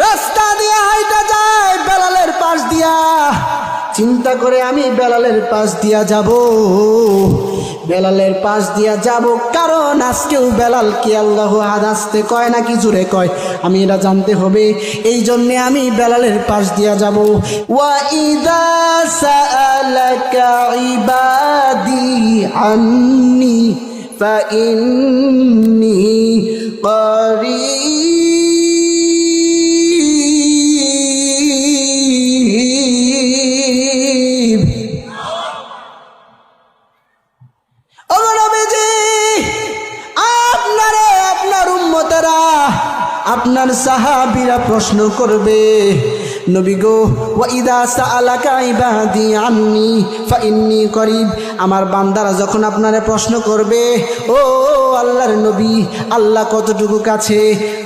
রাস্তা দিয়ে হাইটা যায় বেলালের পাশ দিয়া, চিন্তা করে আমি বেলালের পাশ দিয়া যাব, বেলালের পাশ দিয়া যাব, কারণ আজকেও বেলালকে আল্লাহু আহাদ আসতে কয় নাকি জোরে কয় আমি এটা জানতে হবে, এই জন্যে আমি বেলালের পাশ দিয়া যাব। ওয়া ইযা সাআলাকা ইবাদি আন্নি ফাইন্নী করিব। আপনার উম্মতেরা, আপনার সাহাবীরা প্রশ্ন করবে, নবী গো, ওয়া ইযা সাআলাকা ইবাদি আন্নি ফাইন্নী করিব, আমার বান্দারা যখন আপনারে প্রশ্ন করবে, ও আল্লাহর নবী, আল্লাহ কতটুকু কাছে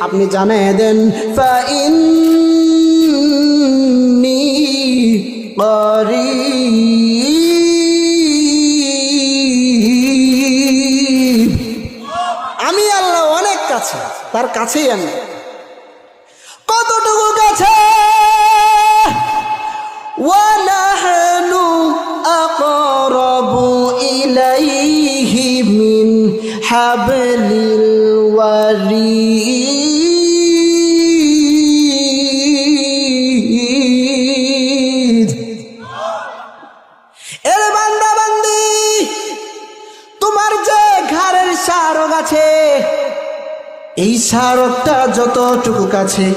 আপনি জানিয়ে দেন, ফাইন্নী করিব, আমি আল্লাহ অনেক কাছে, তার কাছেই আমি। কতটুকু কাছে? ওয়া নাহনু আকরাবু ইলাইহি মিন হাবলিল ওয়ারিদ। এর বান্দা বান্দি, তোমার যে ঘাড়ের শারক আছে, এই শারকটা যতটুকু কাছে,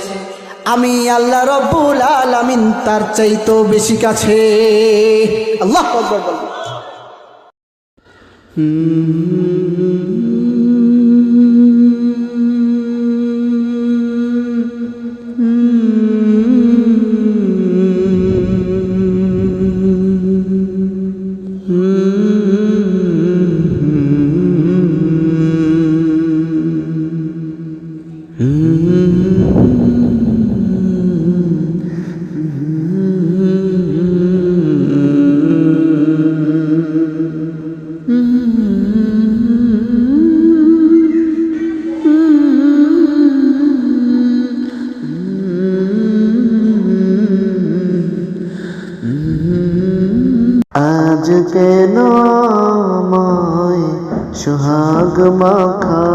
আমি আল্লাহ রব্বুল আলামিন তার চাইতেও বেশি কাছে। আল্লাহু আকবার বলুন। আজ কেন আমায় সোহাগ মাখা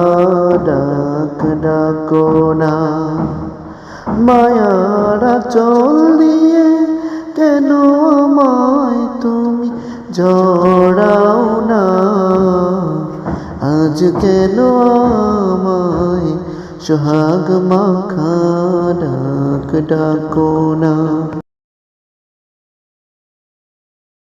ডাক ডাকো না, মায়ারা চল দিয়ে কেন আমায় তুমি জড়াও না, আজ কেন আমায় সোহাগ মাখা ডাক ডাকো না।